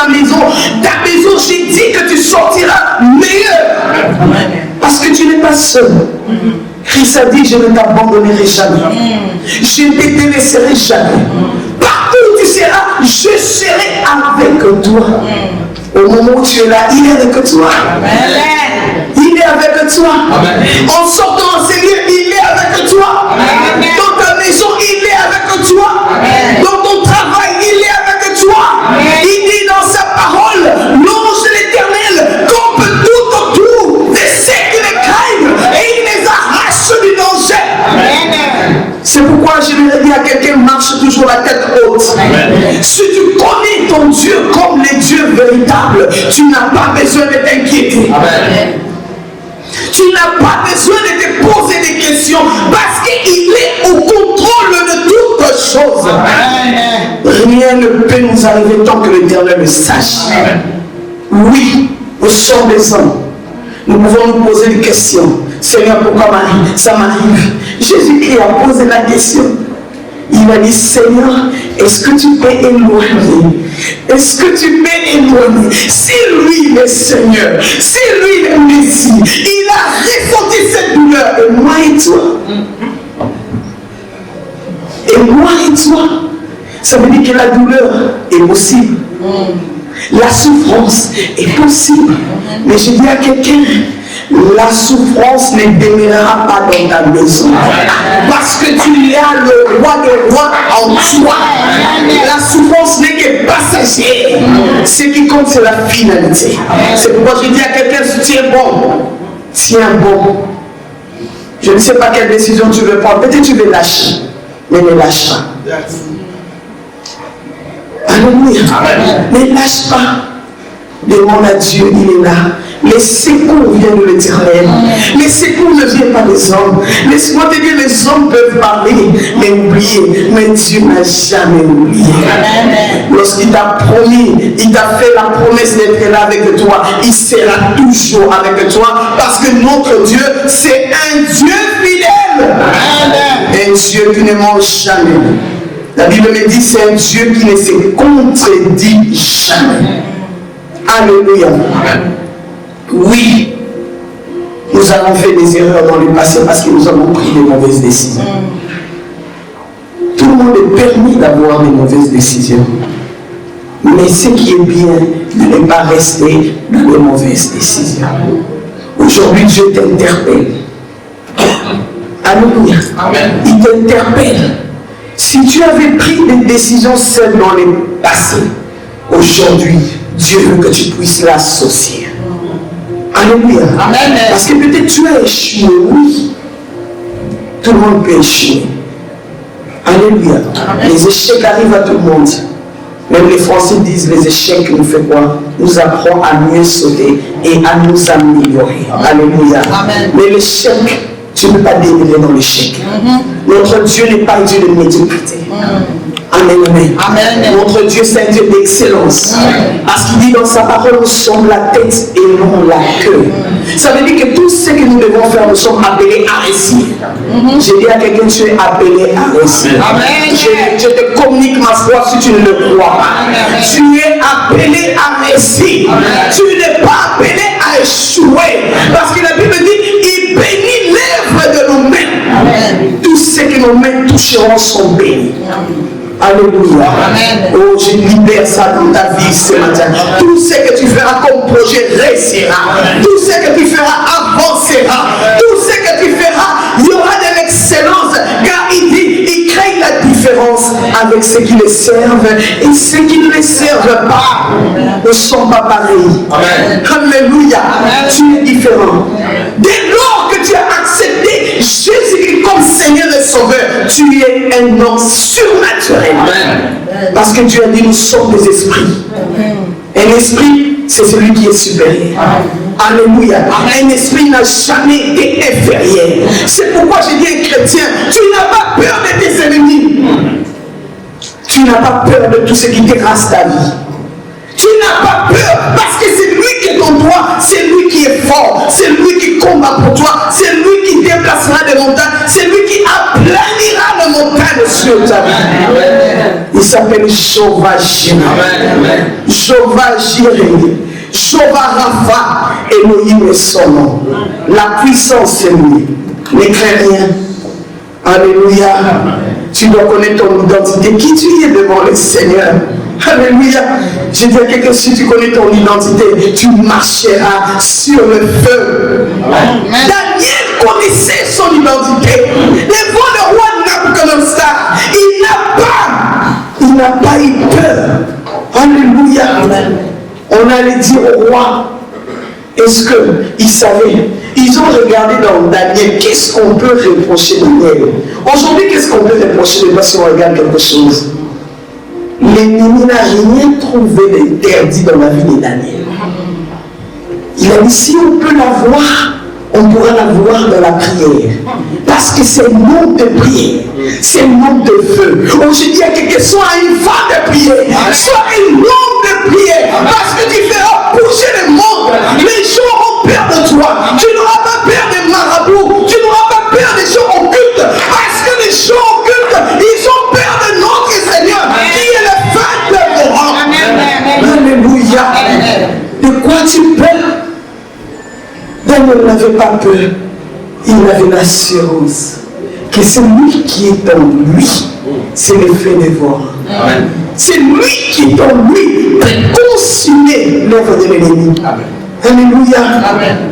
ta maison, j'ai dit que tu sortiras meilleur. Parce que tu n'es pas seul. Christ a dit, je ne t'abandonnerai jamais. Je ne te délaisserai jamais. Partout où tu seras, je serai avec toi. Au moment où tu es là, il est avec toi. Il est avec toi. En sortant en Seigneur, il est avec toi. Dans ta maison, il est avec toi. Dans ton travail, il est avec toi. Il dit dans sa parole, l'ange de l'Éternel campe tout autour de ceux qui le craignent et il les arrache du danger. C'est pourquoi je vais dire à quelqu'un, marche toujours la tête haute. Si tu connais ton Dieu comme le Dieu véritable, tu n'as pas besoin de t'inquiéter. Tu n'as pas besoin de te poser des questions parce qu'il est au contrôle de toutes choses. Rien ne peut nous arriver tant que l'Éternel le sache. Oui, nous sommes des hommes. Nous pouvons nous poser des questions. Seigneur, pourquoi ça m'arrive? Jésus-Christ a posé la question. Il a dit, Seigneur, est-ce que tu peux éloigner? Est-ce que tu peux éloigner? Si lui est Seigneur, si lui est Messie, il a ressenti cette douleur. Et moi et toi? Et moi et toi? Ça veut dire que la douleur est possible. La souffrance est possible. Mais je dis à quelqu'un, la souffrance ne demeurera pas dans ta maison. Parce que tu as le roi des rois en toi. La souffrance n'est que passagère. Ce qui compte, c'est la finalité. C'est pourquoi je dis à quelqu'un, tiens bon. Tiens bon. Je ne sais pas quelle décision tu veux prendre. Peut-être tu veux lâcher. Mais ne lâche pas. Alléluia. Ne lâche pas. Demande à Dieu, il est là. Les secours viennent de l'Éternel. Les secours ne viennent pas des hommes. Laisse-moi te dire, les hommes peuvent parler, mais oublier. Mais Dieu n'a jamais oublié. Lorsqu'il t'a promis, il t'a fait la promesse d'être là avec toi, il sera toujours avec toi. Parce que notre Dieu, c'est un Dieu fidèle. Un Dieu qui ne ment jamais. La Bible me dit, c'est un Dieu qui ne se contredit jamais. Alléluia. Oui, nous avons fait des erreurs dans le passé parce que nous avons pris de mauvaises décisions. Tout le monde est permis d'avoir de mauvaises décisions. Mais ce qui est bien, de ne pas rester dans de mauvaises décisions. Aujourd'hui, Dieu t'interpelle. Alléluia. Il t'interpelle. Si tu avais pris des décisions seules dans le passé, aujourd'hui, Dieu veut que tu puisses l'associer. Alléluia. Parce que peut-être tu as échoué, oui. Tout le monde peut échouer. Alléluia. Les échecs arrivent à tout le monde. Même les Français disent les échecs nous fait quoi? Nous apprend à mieux sauter et à nous améliorer. Alléluia. Mais l'échec, tu ne peux pas démêler dans l'échec. Notre Dieu n'est pas un Dieu de médiocrité. Amen, amen. Notre Dieu, c'est un Dieu d'excellence. Parce qu'il dit dans sa parole, nous sommes la tête et non la queue. Ça veut dire que tout ce que nous devons faire, nous sommes appelés à réussir. J'ai dit à quelqu'un, tu es appelé à réussir. Je te communique ma foi si tu ne le crois pas. Tu es appelé à réussir. Tu n'es pas appelé à échouer. Parce que la Bible dit, il bénit l'œuvre de nos mains. Tout ce que nos mains toucheront sont bénis. Alléluia. Oh, je libère ça dans ta vie ce matin. Tout ce que tu feras comme projet réussira. Tout ce que tu feras avancera. Tout ce que tu feras, il y aura de l'excellence. Car il dit, il crée la différence avec ceux qui le servent et ceux qui ne le servent pas. Ne sont pas pareils. Alléluia. Tu es différent. Dès lors que tu as accepté Jésus-Christ comme Seigneur et Sauveur, tu es un homme surnaturel. Parce que Dieu a dit, nous sommes des esprits. Un esprit, c'est celui qui est supérieur. Alléluia. Un esprit n'a jamais été inférieur. C'est pourquoi j'ai dit à un chrétien, tu n'as pas peur de tes ennemis. Tu n'as pas peur de tout ce qui terrasse ta vie. Tu n'as pas peur parce que c'est lui qui est en toi, c'est lui qui est fort, c'est lui qui combat pour toi, c'est lui qui déplacera des montagnes, c'est lui qui aplanira les montagnes sur ta vie. Il s'appelle Jéhovah Jireh. Jéhovah Jireh. Jéhovah Rapha. Elohim est son nom. La puissance c'est lui. Ne crains rien. Alléluia. Tu dois connaître ton identité. Qui tu es devant le Seigneur. Alléluia. Je dis à quelqu'un, si tu connais ton identité, tu marcheras sur le feu. Daniel connaissait son identité. Devant le roi Nabucodonosor, il n'a pas eu peur. Alléluia. On allait dire au roi, est-ce qu'il savait? Ils ont regardé dans Daniel, qu'est-ce qu'on peut reprocher Daniel? Aujourd'hui, qu'est-ce qu'on peut reprocher de si on regarde quelque chose? L'ennemi n'a rien trouvé d'interdit dans la vie de Daniel. Il a dit, si on peut la voir, on pourra la voir dans la prière. Parce que c'est le nom de prière. C'est le nom de feu. Aujourd'hui, il y a quelqu'un, soit une femme de prière, soit une homme de prière. Parce que tu feras bouger le monde. Les gens auront peur de toi. Tu n'auras pas peur des marabouts. Tu n'auras pas peur des gens occultes. Parce que les gens occultes, ils ont peur de notre Seigneur, qui est le Feu de Laurent. Alléluia. De quoi tu peurs? Daniel n'avait pas peur. Il avait l'assurance que c'est lui qui est en lui. C'est le fait de voir. C'est lui qui est en lui pour consumer l'œuvre de l'ennemi. Alléluia.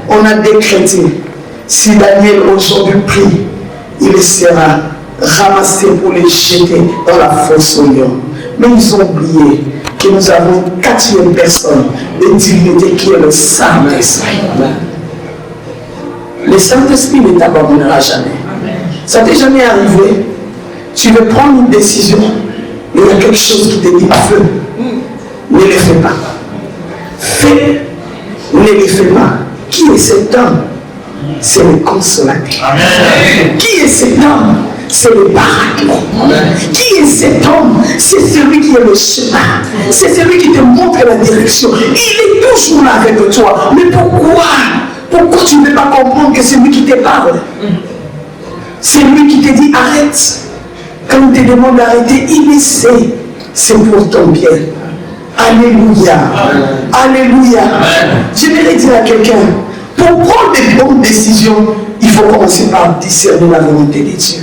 On a décrété, si Daniel aujourd'hui prie, il sera ramassé pour les jeter dans la fosse au lion. Mais ils ont oublié que nous avons une quatrième personne de divinité qui est le Saint-Esprit. Le Saint-Esprit ne t'abandonnera jamais. Ça t'est jamais arrivé. Tu veux prendre une décision, mais il y a quelque chose qui te dit feu. Ne le fais pas. Fais, ne le fais pas. Qui est cet homme? C'est le consolateur. Amen. Qui est cet homme? C'est le paraclet. Qui est cet homme? C'est celui qui est le chemin. C'est celui qui te montre la direction. Il est toujours là avec toi. Mais pourquoi? Pourquoi tu ne peux pas comprendre que c'est lui qui te parle? C'est lui qui te dit arrête. Quand il te demande d'arrêter, il le sait. C'est pour ton bien. Alléluia. Alléluia. J'aimerais dire à quelqu'un, pour prendre des bonnes décisions, il faut commencer par discerner la volonté de Dieu.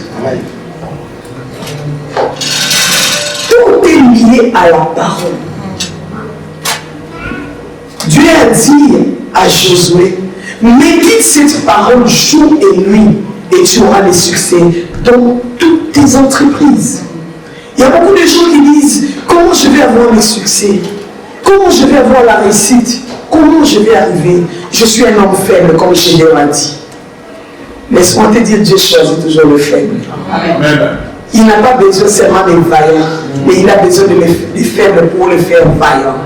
Tout est lié à la parole. Dieu a dit à Josué, médite cette parole jour et nuit et tu auras des succès dans toutes tes entreprises. Il y a beaucoup de gens qui disent, comment je vais avoir le succès? Comment je vais avoir la réussite? Comment je vais arriver? Je suis un homme faible, comme Gédéon a dit. Laisse-moi te dire, Dieu choisit toujours le faible. Amen. Il n'a pas besoin seulement des vaillants, mais il a besoin des faibles pour le faire vaillant.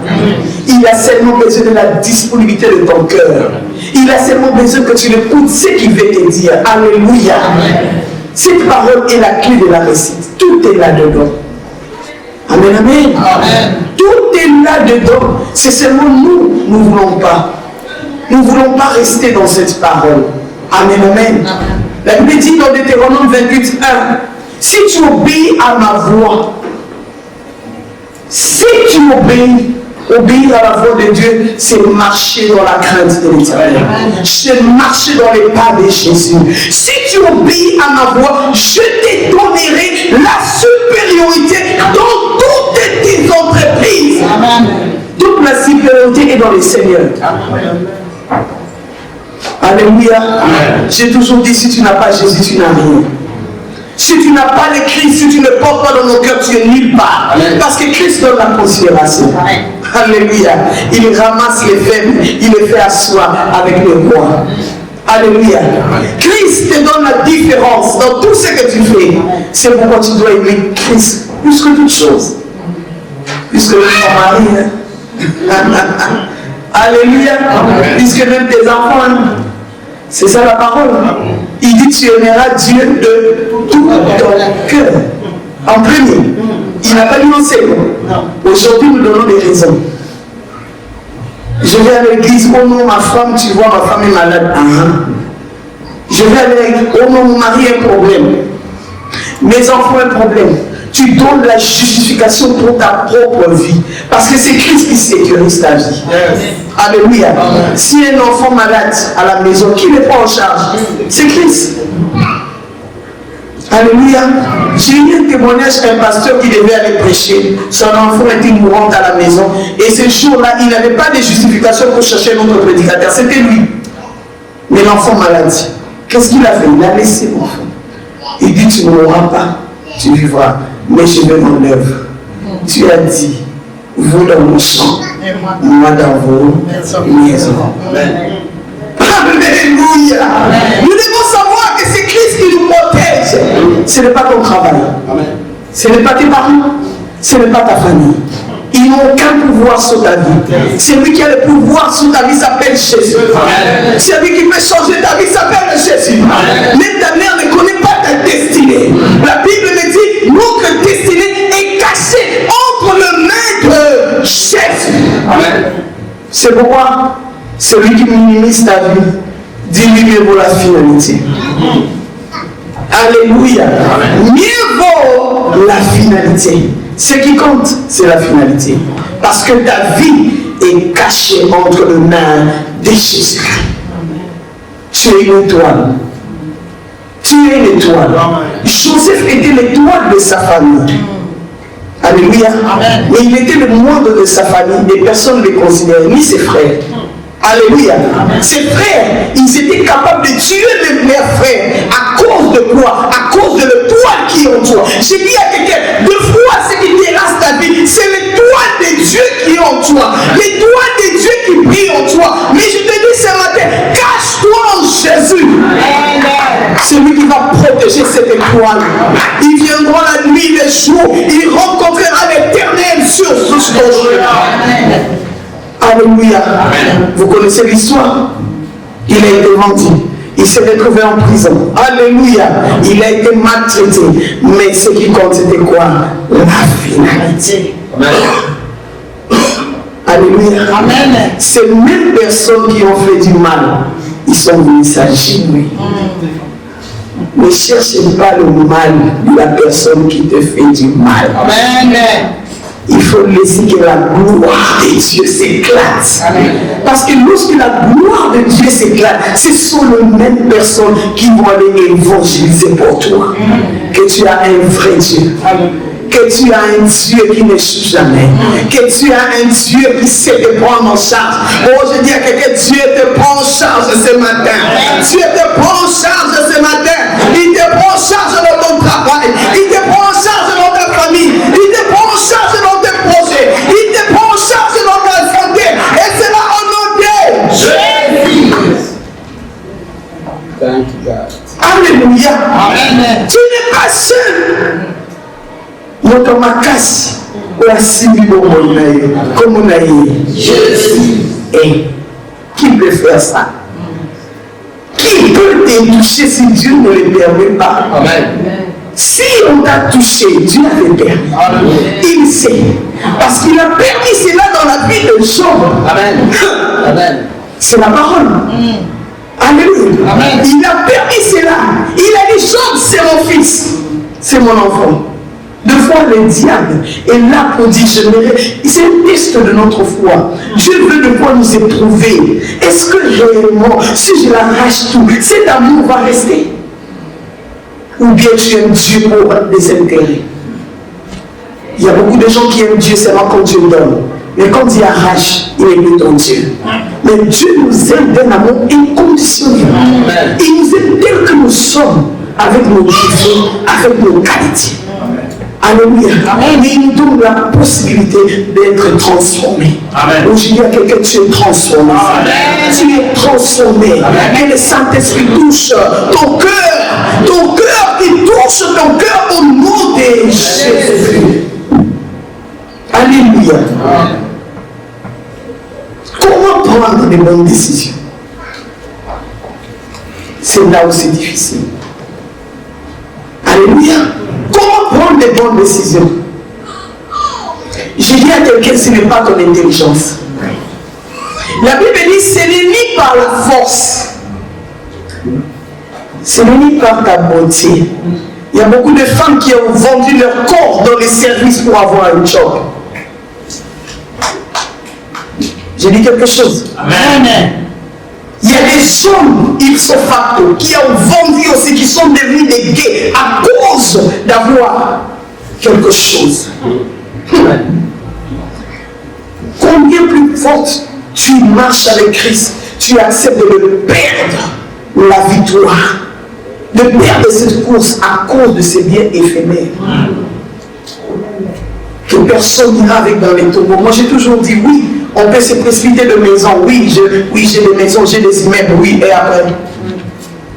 Il a seulement besoin de la disponibilité de ton cœur. Il a seulement besoin que tu écoutes ce qu'il veut te dire. Alléluia. Cette parole est la clé de la réussite. Tout est là-dedans. Amen, amen. Amen. Tout est là-dedans. C'est seulement nous ne voulons pas. Nous ne voulons pas rester dans cette parole. Amen, amen. La Bible dit dans Deutéronome 28, 1, si tu obéis à ma voix, si tu obéis, obéir à la voix de Dieu, c'est marcher dans la crainte de l'Éternel. C'est marcher dans les pas de Jésus. Si tu obéis à ma voix, je te donnerai la supériorité dans toutes tes entreprises. Amen. Toute la supériorité est dans le Seigneur. Amen. Alléluia. J'ai toujours dit, si tu n'as pas Jésus, tu n'as rien. Si tu n'as pas le Christ, si tu ne portes pas dans nos cœurs, tu es nulle part. Amen. Parce que Christ donne la considération. Amen. Alléluia. Il ramasse les faibles, il les fait asseoir avec les rois. Alléluia. Christ te donne la différence dans tout ce que tu fais. C'est pourquoi tu dois aimer Christ plus que toute chose. Plus que ton mari. Alléluia. Puisque même tes enfants. C'est ça la parole. Il dit tu aimeras Dieu de tout ton cœur. En premier. Il n'a pas dit non, c'est bon. Aujourd'hui, nous donnons des raisons. Je vais à l'église, oh non, ma femme, tu vois, ma femme est malade. Je vais à l'église, oh non, mon mari a un problème. Mes enfants ont un problème. tu donnes la justification pour ta propre vie. Parce que c'est Christ qui sécurise ta vie. Alléluia. Si un enfant malade à la maison, qui le prend en charge? C'est Christ. Alléluia. J'ai eu un témoignage d'un pasteur qui devait aller prêcher. Son enfant était mourant à la maison. Et ce jour-là, il n'avait pas de justification pour chercher un autre prédicateur. C'était lui. Mais l'enfant malade, qu'est-ce qu'il a fait? Il a laissé l'enfant. Il dit, tu ne mourras pas, tu vivras. Mais je vais mon œuvre. Tu as dit, vous dans mon champ, moi dans vos maisons. Alléluia. Nous devons savoir que c'est Christ qui nous protège. Ce n'est pas ton travail. Ce n'est pas tes parents. Ce n'est pas ta famille. Ils n'ont aucun pouvoir sur ta vie. Celui qui a le pouvoir sur ta vie s'appelle Jésus. Celui qui peut changer ta vie s'appelle Jésus. Mais ta mère ne connaît pas ta destinée. La Bible me dit, notre destinée est cachée entre les mains de Jésus. C'est pourquoi celui qui minimise ta vie, dis-lui mieux vaut la finalité. Alléluia. Mieux vaut la finalité. Ce qui compte, c'est la finalité. Parce que ta vie est cachée entre les mains de Jésus. Tu es une étoile. Tu es une étoile. Joseph était l'étoile de sa famille. Alléluia. Mais il était le moindre de sa famille et personne ne le considérait, ni ses frères. Alléluia. Ses frères, ils étaient capables de tuer leurs frères. À cause de quoi? À cause de l'étoile qui est en toi. J'ai dit à quelqu'un, deux fois ce qui terrasse ta vie, c'est l'étoile de Dieu qui est en toi. L'étoile de Dieu qui brille en toi. Mais je te dis ce matin, cache-toi en Jésus. Celui qui va protéger cette étoile. Il viendra la nuit, le jour. Il rencontrera l'Éternel sur ce chemin. Alléluia. Vous connaissez l'histoire? Il a été vendu. Il s'est retrouvé en prison. Alléluia. Il a été maltraité. Mais ce qui compte, c'était quoi? La finalité. Alléluia. Amen. Ces mêmes personnes qui ont fait du mal, ils sont venus s'agenouiller. Ne cherchez pas le mal de la personne qui te fait du mal. Amen. Il faut laisser que la gloire de Dieu s'éclate. Parce que lorsque la gloire de Dieu s'éclate, ce sont les mêmes personnes qui vont aller évangéliser pour toi. Que tu as un vrai Dieu. Que tu as un Dieu qui n'échoue jamais. Que tu as un Dieu qui sait te prendre en charge. Oh, je dis à quelqu'un, Dieu te prend en charge ce matin. Dieu te prend en charge ce matin. Il te prend en charge dans ton travail. Il te prend en charge dans ta famille. Il te prend en charge dans tes projets. Il te prend en charge dans ta santé. Et c'est là au nom de Jésus. Thank you, God. Alléluia. Amen. Tu n'es pas seul. Notre makasi la sibi comme on a Jésus. Et qui peut faire ça? Qui peut te toucher si Dieu ne le permet pas? Amen. Si on t'a touché, Dieu avait permis. Amen. Il sait. Parce qu'il a permis cela dans la vie de Job. Amen. Amen. C'est la parole. Alléluia. Amen. Il a permis cela. Il a dit, Job, c'est mon fils. C'est mon enfant. Deux fois le diable est là pour dire c'est un test de notre foi. Dieu veut de quoi nous éprouver. Est-ce que réellement, si je l'arrache tout, cet amour va rester? Ou bien tu aimes Dieu pour des intérêts? Il y a beaucoup de gens qui aiment Dieu seulement quand Dieu donne. Mais quand il arrache, il est mis ton Dieu. Mais Dieu nous aime d'un amour inconditionnel. Il nous aime tel que nous sommes, avec nos défauts, avec nos qualités. Alléluia. Mais il nous donne la possibilité d'être transformé. Donc je dis à quelqu'un, tu es transformé. Amen. Tu es transformé. Amen. Que le Saint-Esprit touche ton cœur qui touche ton cœur au nom de Jésus. Alléluia. Amen. Comment prendre des bonnes décisions? C'est là où c'est difficile. Alléluia. Comment prendre des bonnes décisions? Je dis à quelqu'un, ce n'est pas ton intelligence. La Bible dit, ce n'est ni par la force, ce n'est ni par ta beauté, Il y a beaucoup de femmes qui ont vendu leur corps dans les services pour avoir un job. J'ai dit quelque chose. Amen. Il y a des hommes, ipso facto, qui ont vendu aussi, qui sont devenus des gays à cause d'avoir quelque chose. Combien plus forte tu marches avec Christ, tu acceptes de le perdre, la victoire, de perdre cette course à cause de ces biens éphémères. Que personne n'ira avec dans les tombeaux. Moi j'ai toujours dit oui, on peut se précipiter de maison, oui j'ai des maisons, j'ai des immeubles, oui, et après,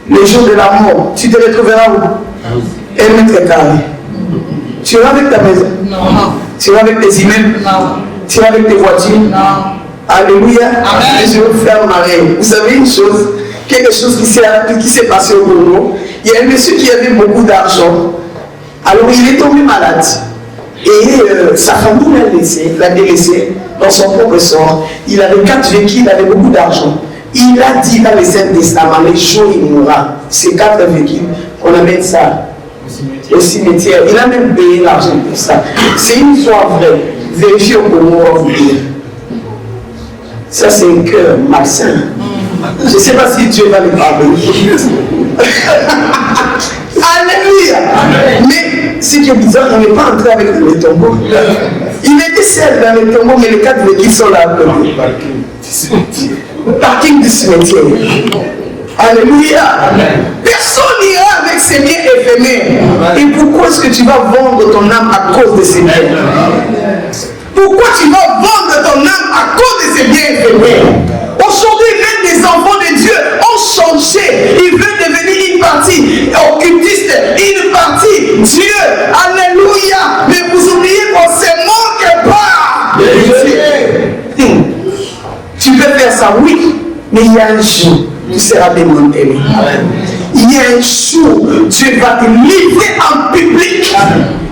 les jours de la mort, tu te retrouveras où? 1 mètre carré. Tu iras avec ta maison? Non. Tu iras avec tes immeubles? Non. Tu iras avec tes voitures? Non. Alléluia. Amen. Je vais faire marrer. Vous savez une chose, quelque chose qui s'est passé au Congo. Il y a un monsieur qui avait beaucoup d'argent. Alors il est tombé malade. Et sa famille l'a délaissé dans son propre sort. Il avait 4 véhicules, il avait beaucoup d'argent. Il a dit dans les Saints Testaments, les jours il mourra. Ces 4 véhicules, on amène ça au cimetière. Il a même payé l'argent pour ça. C'est une histoire vraie. Vérifiez au Congo, on va vous dire. Ça, c'est un cœur malsain. Je ne sais pas si Dieu va le pardonner. Alléluia. Mais ce qui est bizarre, il n'est pas entré avec le tombeau. Il était seul dans le tombeau, mais les 4 véhicules sont là à côté. Parking du cimetière. Alléluia. Personne n'ira avec ces biens éphémères. Et pourquoi est-ce que tu vas vendre ton âme à cause de ces biens? Pourquoi tu vas vendre ton âme à cause de ces biens éphémères? Aujourd'hui, même les enfants de Dieu ont changé. Ils veulent devenir une partie occultiste, une partie Dieu. Alléluia. Mais vous oubliez qu'on se manque pas. Tu peux faire ça, oui. Mais il y a un jour, tu seras démantelé. Il y a un jour, Dieu va te livrer en public.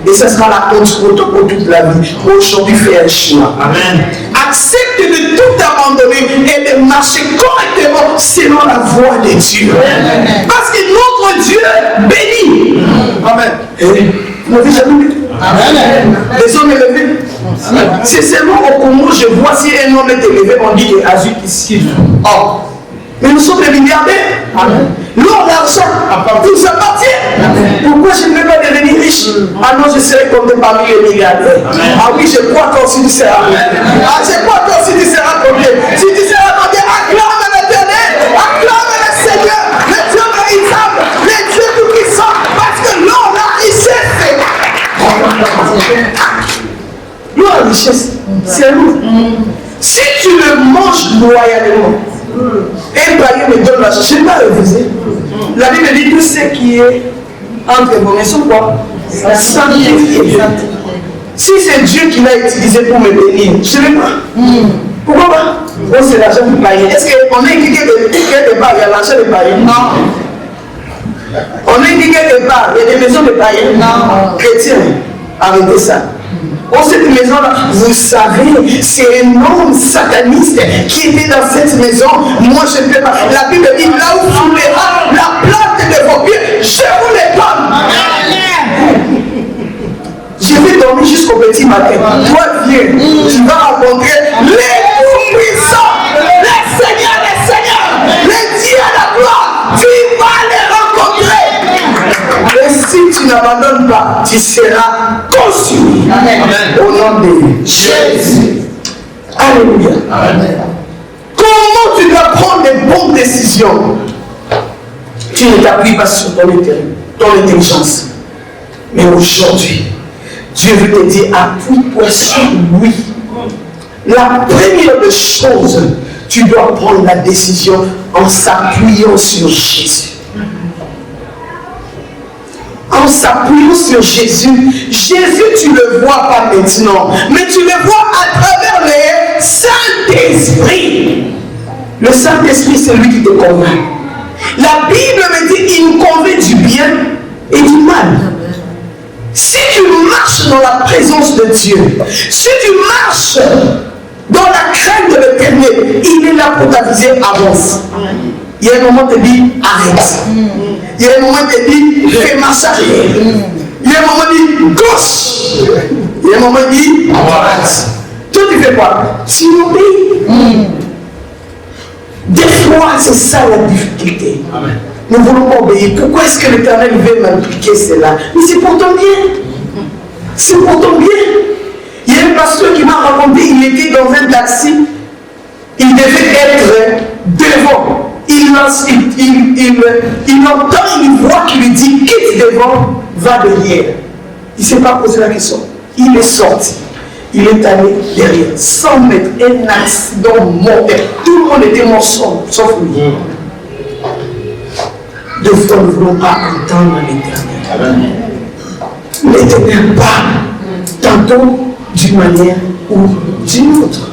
Et ce sera la honte pour toute la vie. Aujourd'hui, fais un choix. Amen. Accepte de tout abandonner et de marcher correctement selon la voie de Dieu. Amen. Parce que notre Dieu bénit. Amen. Vous m'avez jamais vu? Amen. Les hommes élevés. C'est seulement au Congo, je vois si un homme est élevé, on dit qu'il est azul ici. Oh. Mais nous sommes des milliardaires. L'or, l'argent, tout appartient. Pourquoi je ne vais pas devenir riche? Ah non, je serai compté parmi les milliardaires. Ah oui, je crois que si tu seras. Ah, je crois que si tu seras combien? Si tu seras combien? Acclame l'Éternel, acclame le Seigneur, le Dieu véritable, le Dieu tout-puissant. Parce que l'or, la richesse, l'or, la richesse, c'est nous. Si tu le manges loyalement, un païen me donne l'argent, je ne vais pas refuser. La Bible dit tout ce qui est entre vos mains sont quoi? Sanctifié. Si c'est Dieu qui l'a utilisé pour me bénir, je ne vais pas. Pourquoi pas? Oh, c'est l'argent du païen. Est-ce qu'on a indiqué quelque part, il y a l'argent des païens? Non. On a indiqué quelque part, il y a des maisons de païens? Non. Chrétiens, arrêtez ça. Oh, cette maison-là, vous savez, c'est un homme sataniste qui était dans cette maison. Moi, je ne peux pas. La Bible dit, là où foulera la plante de vos pieds, je vous les donne. Je vais dormir jusqu'au petit matin. Toi, viens, tu vas rencontrer les tout-puissants, les seigneurs, les dieux de la gloire. Tu vas les rencontrer. Et si tu n'abandonnes pas, tu seras consumé. Au nom de Jésus. Alléluia. Amen. Comment tu dois prendre des bonnes décisions? Tu ne t'appuies pas sur ton intelligence. Mais aujourd'hui, Dieu veut te dire, appuie-toi sur lui. La première des choses, tu dois prendre la décision en s'appuyant sur Jésus. En s'appuyant sur Jésus, Jésus tu ne le vois pas maintenant, mais tu le vois à travers le Saint-Esprit. Le Saint-Esprit, c'est lui qui te convainc. La Bible me dit, il nous convainc du bien et du mal. Si tu marches dans la présence de Dieu, si tu marches dans la crainte de l'Éternel, il est là pour t'aviser, avance. Il y a un moment où tu dis, arrête. Il Il y a un moment qui dit fais marche arrière. Il y a un moment qui dit gauche. Il y a un moment qui dit droite. Toi tu fais quoi? Tu obéis. Des fois c'est ça la difficulté. Amen. Nous ne voulons pas obéir. Pourquoi est-ce que l'Éternel veut m'impliquer cela? Mais c'est pour ton bien. C'est pour ton bien. Il y a un pasteur qui m'a raconté, il était dans un taxi. Il devait être devant. Il entend une voix qui lui dit quitte devant, va derrière. Il ne s'est pas posé la question. Il est sorti. Il est allé derrière. 100 mètres, un accident mortel. Tout le monde était mort sauf lui. Deux fois, nous ne voulons pas entendre l'Éternel. L'Éternel parle, tantôt d'une manière ou d'une autre.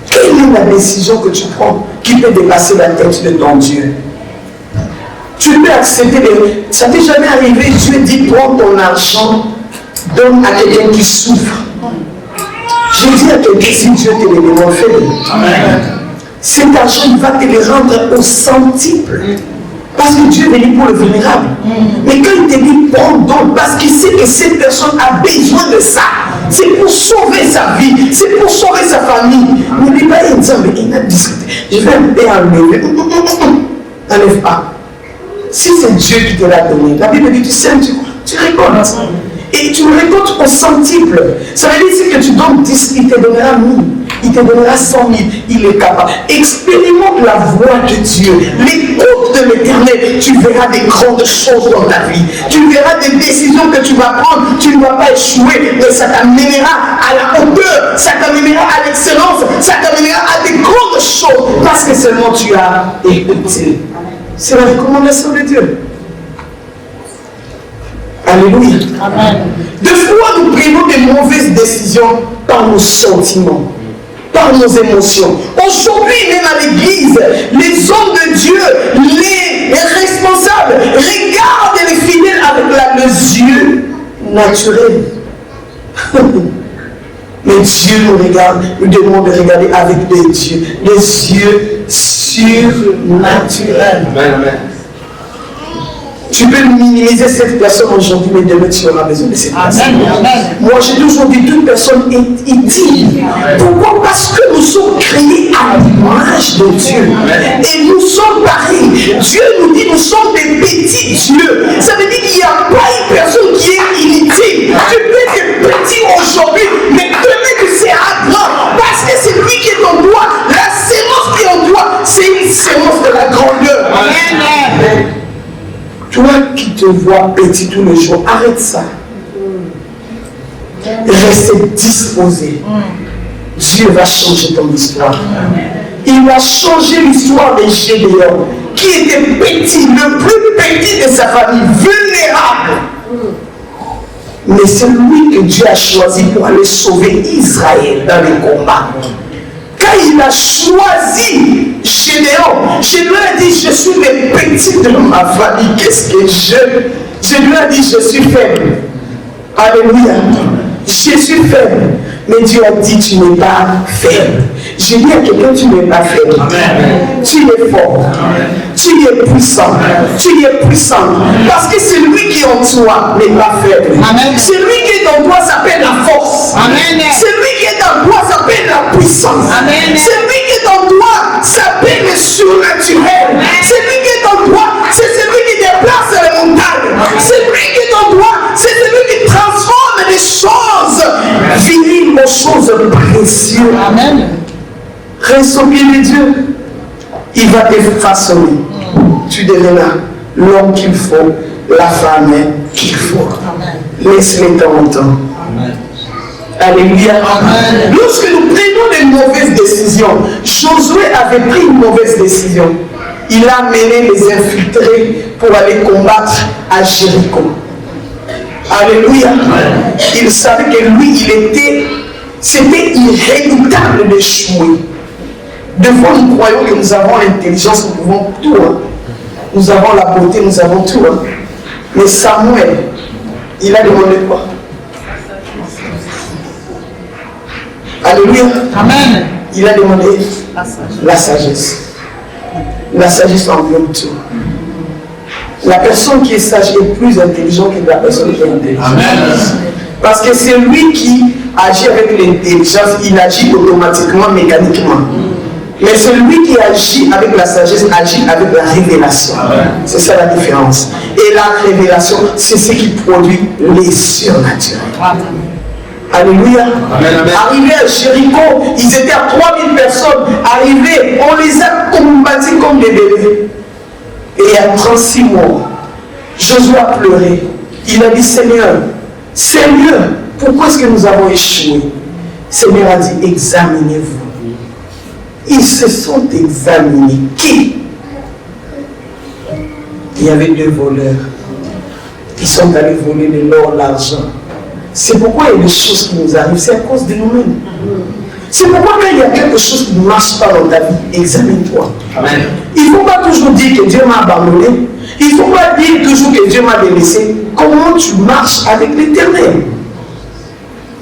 Quelle est la décision que tu prends qui peut dépasser la tête de ton Dieu? Tu peux accepter ça t'est jamais arrivé, Dieu dit prends ton argent, donne à quelqu'un qui souffre. Je dis à quelqu'un, si Dieu te le demande, fais-le. Cet argent, il va te le rendre au centuple. Parce que Dieu est venu pour le vulnérable. Mais quand il te dit prends donc, parce qu'il sait que cette personne a besoin de ça. C'est pour sauver sa vie, c'est pour sauver sa famille. Ne dis pas, il a discuté. Je vais un peu enlever. N'enlève pas. Si c'est Dieu qui te l'a donné, la Bible dit tu sèmes, tu récoltes. Et tu le récoltes au centuple. Ça veut dire que tu donnes 10, il te donnera 1000. Il te donnera 100 000. Il est capable. Expérimente la voix de Dieu. L'écoute de l'Éternel. Tu verras des grandes choses dans ta vie. Tu verras des décisions que tu vas prendre. Tu ne vas pas échouer. Mais ça t'amènera à la hauteur. Ça t'amènera à l'excellence. Ça t'amènera à des grandes choses. Parce que seulement tu as écouté. C'est la recommandation de Dieu. Alléluia. Amen. Des fois, nous prenons des mauvaises décisions par nos sentiments, par nos émotions. Aujourd'hui, même à l'église, les hommes de Dieu, les responsables, regardent les fidèles avec les yeux naturels. Mais Dieu nous regarde, nous demande de regarder avec des yeux surnaturels. Amen. Tu peux minimiser cette personne aujourd'hui, mais demain tu auras besoin de cette personne. Moi j'ai toujours dit toute personne est utile. Pourquoi? Parce que nous sommes créés à l'image de Dieu. Et nous sommes pareils. Dieu nous dit nous sommes des petits dieux. Ça veut dire qu'il n'y a pas une personne qui est inutile. Tu peux être petit aujourd'hui, mais demain tu seras grand. Parce que c'est lui qui est en toi. La sémence qui est en toi, c'est une sémence de la grandeur. Amen. Toi qui te vois petit tous les jours, arrête ça. Reste disposé. Dieu va changer ton histoire. Il va changer l'histoire des Gédéons, qui était petit, le plus petit de sa famille, vulnérable. Mais c'est lui que Dieu a choisi pour aller sauver Israël dans les combats. Quand il a choisi Gédéon, je lui ai dit, je suis le petit de ma famille. Qu'est-ce que je lui ai dit, je suis faible. Alléluia. Je suis faible. Mais Dieu a dit, tu n'es pas faible. Je dis à quelqu'un, tu n'es pas faible. Amen. Tu es fort. Amen. Tu es puissant. Amen. Tu es puissant. Parce que celui qui est en toi n'est pas faible. Amen. Celui qui est en toi s'appelle la force. Amen. Celui qui est en toi s'appelle la puissance. Amen. Celui qui est en toi s'appelle le surnaturel. Celui qui est en toi, c'est celui qui déplace les montagnes. Celui qui est en toi, c'est celui qui transforme les choses viriles aux choses précieuses. Amen. Reste au pied de Dieu. Il va te façonner. Tu deviendras l'homme qu'il faut, la femme qu'il faut. Laisse-les temps en temps. Alléluia. Amen. Lorsque nous prenons des mauvaises décisions, Josué avait pris une mauvaise décision. Il a mené les infiltrés pour aller combattre à Jéricho. Alléluia. Amen. Il savait que lui, c'était irréductible d'échouer. Des fois, nous croyons que nous avons l'intelligence, nous pouvons tout. Hein. Nous avons la beauté, nous avons tout. Hein. Mais Samuel, il a demandé quoi? Alléluia. Amen. Il a demandé la sagesse. La sagesse englobe tout. La personne qui est sage est plus intelligente que la personne qui est intelligente. Amen. Parce que c'est lui qui agit avec l'intelligence, il agit automatiquement, mécaniquement. Mais celui qui agit avec la sagesse agit avec la révélation. C'est ça la différence. Et la révélation, c'est ce qui produit les surnaturels. Alléluia. Arrivés à Jéricho, ils étaient à 3000 personnes. Arrivés, on les a combattus comme des bébés. Et il y a 36 mois, Josué a pleuré. Il a dit, Seigneur, pourquoi est-ce que nous avons échoué? Seigneur a dit, examinez-vous. Ils se sont examinés. Qui? Il y avait 2 voleurs. Ils sont allés voler de l'or, l'argent. C'est pourquoi il y a des choses qui nous arrivent, c'est à cause de nous-mêmes. C'est pourquoi quand il y a quelque chose qui ne marche pas dans ta vie, examine-toi. Il ne faut pas toujours dire que Dieu m'a abandonné. Il ne faut pas dire toujours que Dieu m'a délaissé. Comment tu marches avec l'Éternel?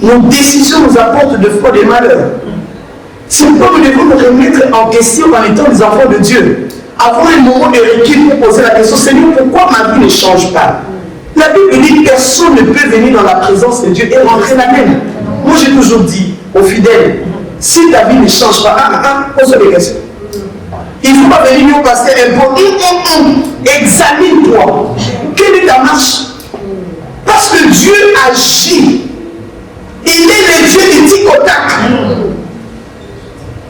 Nos décisions nous apportent de fois des malheurs. C'est pourquoi nous devons nous remettre en question en étant des enfants de Dieu. Avoir un moment de recul pour poser la question, Seigneur, pourquoi ma vie ne change pas? La Bible dit que personne ne peut venir dans la présence de Dieu et rentrer la même. Moi j'ai toujours dit aux fidèles, si ta vie ne change pas, pose des questions. Il ne faut pas venir au pasteur et dire, examine-toi. Quelle est ta marche? Parce que Dieu agit. Il est le Dieu du tic-au-tac.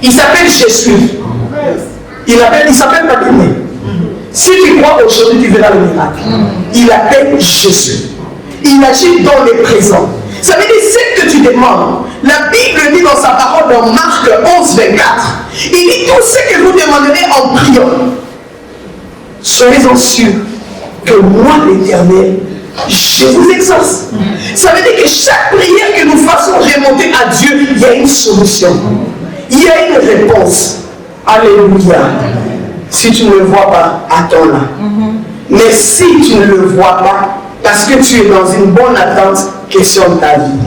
Il s'appelle Jésus. Il s'appelle pas Dieu. Si tu crois aujourd'hui, tu verras le miracle. Il appelle Jésus. Il agit dans le présent. Ça veut dire ce que tu demandes. La Bible dit dans sa parole dans Marc 11, 24. Il dit tout ce que vous demanderez en priant. Soyez-en sûrs que moi, l'Éternel, je vous exauce. Ça veut dire que chaque prière que nous fassons remonter à Dieu, il y a une solution. Il y a une réponse. Alléluia. Si tu ne le vois pas, attends-là. Mais si tu ne le vois pas, parce que tu es dans une bonne attente, questionne ta vie.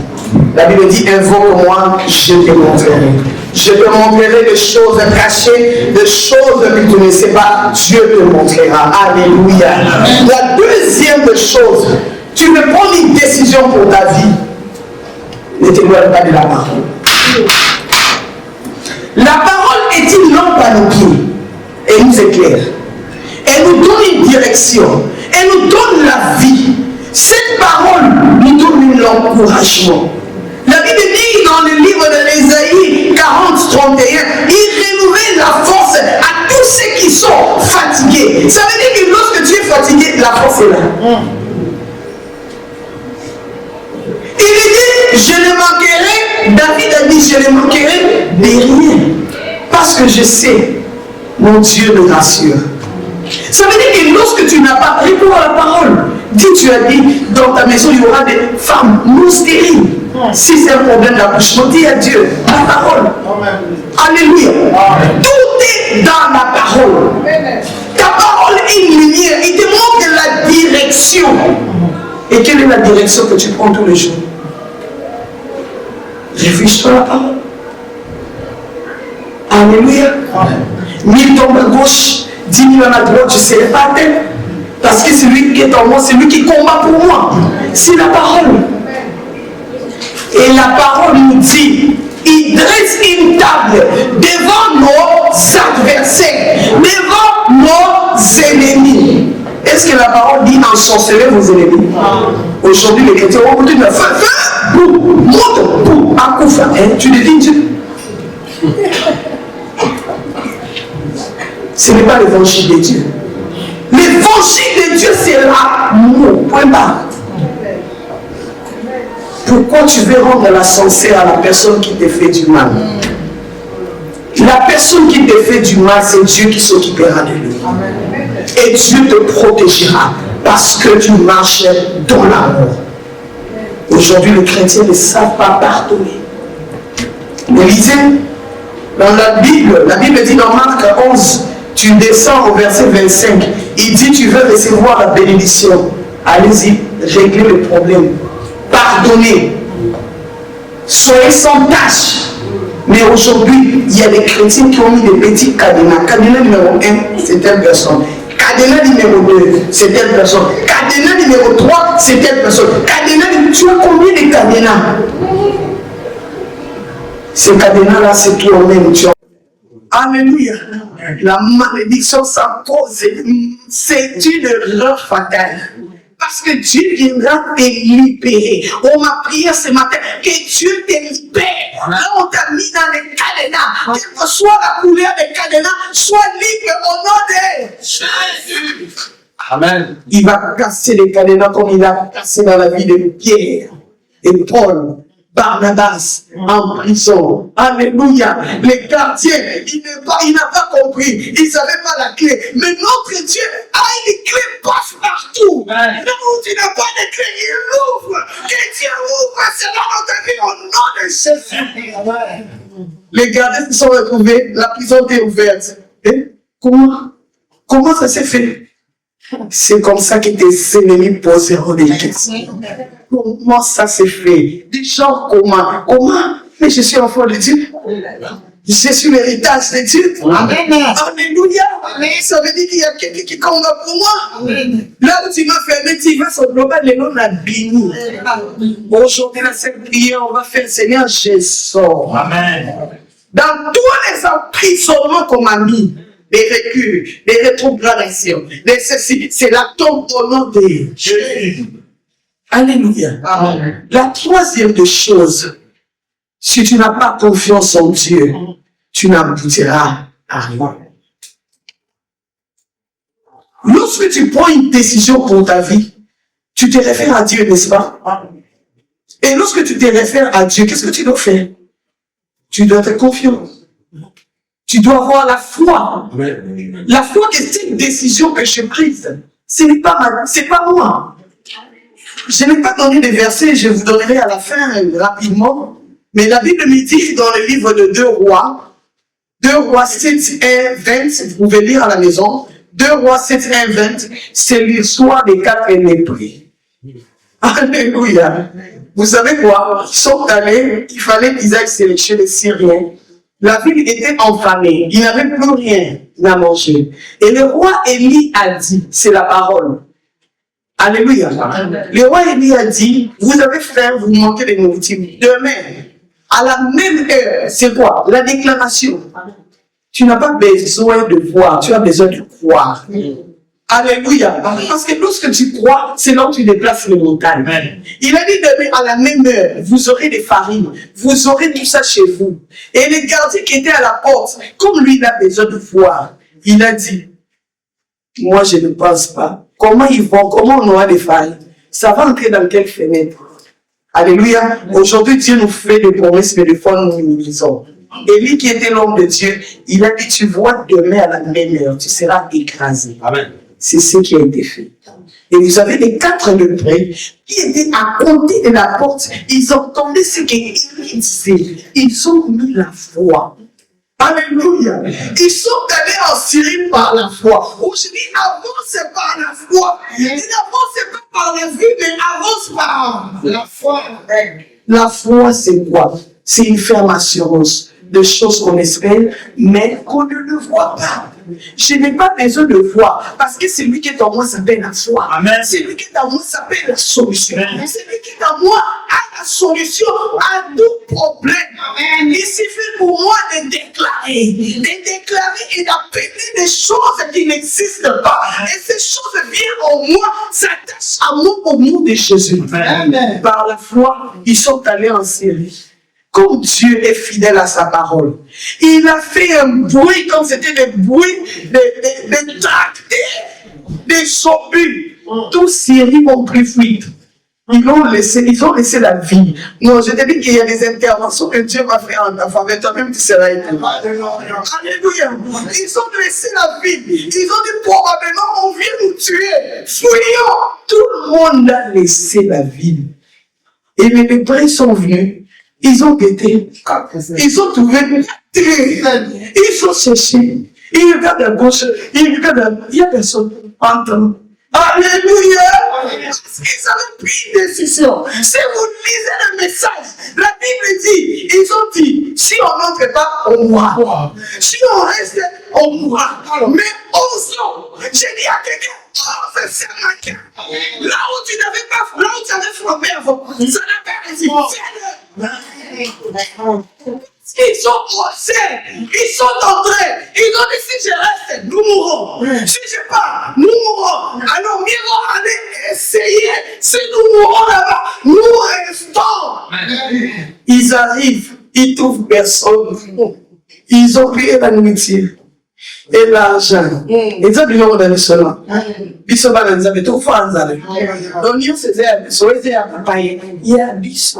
La Bible dit, invoque-moi, je te montrerai. Je te montrerai des choses cachées, des choses que tu ne sais pas, Dieu te montrera. Alléluia. La deuxième chose, tu veux prendre une décision pour ta vie. Ne t'éloigne pas de la parole. La parole est une lampe à nos pieds. Elle nous éclaire. Elle nous donne une direction. Elle nous donne la vie. Cette parole nous donne l'encouragement. La Bible dit dans le livre de l'Ésaïe 40, 31, il renouvelle la force à tous ceux qui sont fatigués. Ça veut dire que lorsque tu es fatigué, la force est là. Il dit, je ne manquerai, David a dit, je ne manquerai de rien. Parce que je sais, mon Dieu me rassure. Ça veut dire que lorsque tu n'as pas répondu à la parole, tu as dit, dans ta maison, il y aura des femmes non stériles. Si c'est un problème d'accouchement, dis à Dieu, la parole. Alléluia. Tout est dans la parole. Ta parole est une lumière. Il te montre la direction. Et quelle est la direction que tu prends tous les jours? Réfléchis-toi à la parole. Alléluia. 1000 tombent à gauche, 10 000 à droite, je ne serai pas à terre. Parce que celui qui est en moi, c'est lui qui combat pour moi. C'est la parole. Et la parole nous dit, il dresse une table devant nos adversaires, devant nos ennemis. Est-ce que la parole dit ensorceler vos ennemis? Aujourd'hui, les chrétiens ont dit, tu devines Dieu. Ce n'est pas l'évangile de Dieu. L'évangile de Dieu, c'est l'amour. Point barre. Pourquoi tu veux rendre la censure à la personne qui te fait du mal? La personne qui te fait du mal, c'est Dieu qui s'occupera de lui. Et Dieu te protégera parce que tu marches dans l'amour. Aujourd'hui, les chrétiens ne savent pas pardonner. Mais lisez, dans la Bible dit dans Marc 11, tu descends au verset 25, il dit tu veux recevoir la bénédiction. Allez-y, réglez le problème. Pardonnez. Soyez sans tâche. Mais aujourd'hui, il y a des chrétiens qui ont mis des petits cadenas. Cadenas numéro 1, c'est une personne. Cadenas numéro 2, c'est telle personne. Cadenas numéro 3, c'est telle personne. Cadenas, tu as combien de cadenas? Ces cadenas-là, c'est toi-même. Alléluia. La malédiction s'impose. C'est une erreur fatale. Parce que Dieu viendra te libérer. On m'a prié ce matin que Dieu te libère. Là, on t'a mis dans les cadenas. Quelle que soit la couleur des cadenas, sois libre au nom de Jésus. Amen. Il va casser les cadenas comme il a cassé dans la vie de Pierre et Paul. Barnabas en prison. Alléluia. Les gardiens, il n'a pas compris. Ils n'avaient pas la clé. Mais notre Dieu a une clé passe-partout. Là où tu n'as pas de clé, il ouvre. Que Dieu ouvre cela dans ta vie au nom de Jésus. Les gardiens se sont retrouvés. La prison était ouverte. Et comment ça s'est fait? C'est comme ça que tes ennemis poseront des questions. Comment ça s'est fait? Des gens comment? Mais je suis enfant de Dieu. Je suis l'héritage de Dieu. Amen. Alléluia. Ça veut dire qu'il y a quelqu'un qui combat pour moi. Là où tu m'as fermé, tu vas sur le global, les noms a béni. Aujourd'hui, la cette prière, on va faire Seigneur Jésus. Amen. Dans tous les emprisonnements qu'on m'a mis, les reculs, les rétrogradations, les ceci, c'est la tombe au nom de Jésus. Alléluia. Amen. La troisième des choses, si tu n'as pas confiance en Dieu, tu n'aboutiras à rien. Lorsque tu prends une décision pour ta vie, tu te réfères à Dieu, n'est-ce pas? Et lorsque tu te réfères à Dieu, qu'est-ce que tu dois faire? Tu dois être confiant. Tu dois avoir la foi. Amen. La foi que cette décision que j'ai prise, ce n'est pas moi. Je n'ai pas donné des versets, je vous donnerai à la fin rapidement. Mais la Bible me dit dans le livre de 2 Rois 7, 1, 20, vous pouvez lire à la maison, 2 Rois 7, 1, 20, c'est l'histoire des 4 lépreux. Alléluia. Vous savez quoi? Ils sont allés, il fallait qu'ils aillent sélectionner les Syriens. La ville était enflammée, il n'avait plus rien à manger. Et le roi Élie a dit, c'est la parole. Alléluia. Le roi Élie a dit, vous avez faim, vous manquez de nourriture. Demain, à la même heure, c'est quoi? La déclaration. Tu n'as pas besoin de voir, tu as besoin de croire. Alléluia. Parce que lorsque tu crois, c'est là où tu déplaces les montagnes. Amen. Il a dit demain à la même heure, vous aurez des farines, vous aurez tout ça chez vous. Et les gardiens qui étaient à la porte, comme lui il a besoin de voir, il a dit, moi je ne pense pas. Comment ils vont, comment on aura des farines? Ça va entrer dans quelle fenêtre? Alléluia. Aujourd'hui Dieu nous fait des promesses, mais des fois nous nous lisons. Et lui qui était l'homme de Dieu, il a dit, tu vois demain à la même heure, tu seras écrasé. Amen. C'est ce qui a été fait. Et vous avez les 4 lépreux qui étaient à côté de la porte. Ils entendaient ce qu'il disait. Ils ont mis la foi. Alléluia. Ils sont allés en Syrie par la foi. Aujourd'hui, avance par la foi. Et n'avance pas par la vue, mais avance par la foi. La foi, c'est quoi? C'est une ferme assurance de choses qu'on espère, mais qu'on ne le voit pas. Je n'ai pas besoin de voir, parce que celui qui est en moi s'appelle la foi. Amen. Celui qui est en moi s'appelle la solution. Amen. Celui qui est en moi a la solution à tout problème. Amen. Il suffit pour moi de déclarer et d'appeler des choses qui n'existent pas. Et ces choses viennent en moi, s'attachent à moi au nom de Jésus. Amen. Par la foi, ils sont allés en Syrie. Comme Dieu est fidèle à sa parole, il a fait un bruit comme c'était le bruit des tracteurs, des obus. Tous Syrie ont pris fuite. Ils ont laissé la vie. Non, je te dis qu'il y a des interventions que Dieu va faire en ta faveur. Toi-même, tu seras aidé. Alléluia. Ils ont laissé la vie. Ils ont dit probablement, on vient nous tuer. Fuyons. Tout le monde a laissé la vie. Et les lépreux sont venus. Ils ont guetté, ils ont trouvé, ils ont cherché, ils regardent à gauche, ils regardent à... Il n'y a personne. Entend. Alléluia! Ils avaient pris une décision. Si vous lisez le message, la Bible dit, ils ont dit, si on n'entre pas, on voit. Si on reste, on mourra. Mais osons, j'ai dit à quelqu'un, ose ce matin. Là où tu n'avais pas, là où tu avais frappé avant, ça n'a pas réussi. Fais-le. Ils ont osé, ils sont entrés, ils ont dit si je reste, nous mourrons. Si je pars, nous mourrons. Alors mieux aller essayer, si nous mourrons là-bas, nous restons. Ils arrivent, ils trouvent personne. Ils ont payé la nourriture et l'argent. Ils ont dit non, on est seulement. Ils sont pas dans les habits, tout fans. Donc ils se disaient, il y a 10.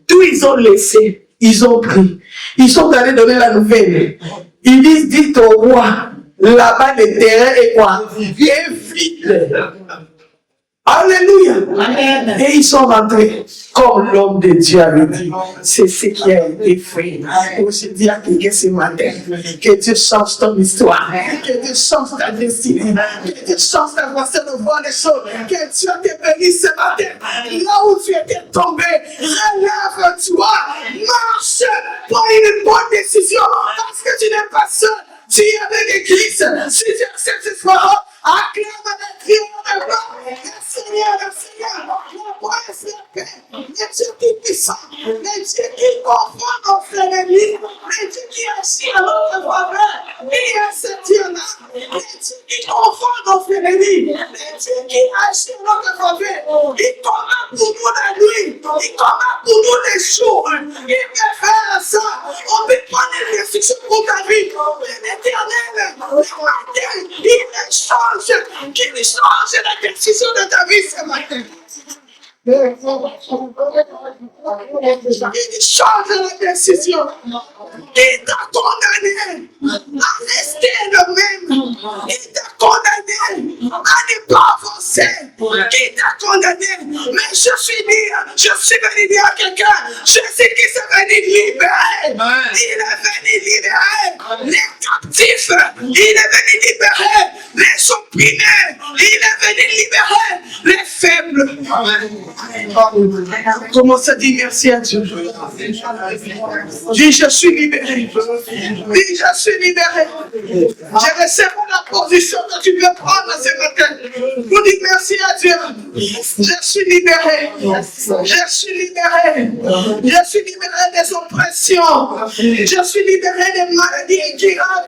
Tout ils ont laissé. Ils ont pris. Ils sont allés donner la nouvelle. Ils disent, dites au roi, là-bas le terrain est quoi? Est vide. Alléluia. Amen. Et ils sont rentrés comme l'homme de Dieu avait dit. C'est ce qui a été fait. Pour se dire à quelqu'un ce matin, que Dieu change ton histoire, que Dieu change ta destinée, que Dieu change ta façon de voir les choses, que Dieu te bénisse ce matin. Là où tu étais tombé, relève-toi, marche, prends une bonne décision, parce que tu n'es pas seul. Tu es avec Christ. Si tu acceptes ce soir, acclame avec Dieu le Seigneur, la grâce, la paix, le Dieu qui est puissant, le Dieu qui confond nos ennemis, le Dieu qui agit à notre faveur, il est ce Dieu-là, le Dieu qui confond nos ennemis, le Dieu qui agit à notre faveur, il combat pour nous la nuit, il combat pour nous les jours, il peut faire ça, on peut prendre une décision pour ta vie, l'Éternel, le matin, il change la décision de ta vie ce matin. Il change la décision. Il t'a condamné à rester le même. Il t'a condamné à ne pas avancer. Il t'a condamné. Mais je suis venu dire à quelqu'un, je sais qu'il s'est venu libérer. Il est venu libérer les captifs. Il est venu libérer les opprimés. Il est venu libérer les faibles. Commence à dire merci à Dieu. Dis, je suis libéré. Dis, je suis libéré. Je recevrai la position que tu veux prendre ce matin. Vous dites merci à Dieu. Je suis libéré. Je suis libéré. Je suis libéré des oppressions. Je suis libéré des maladies incurables.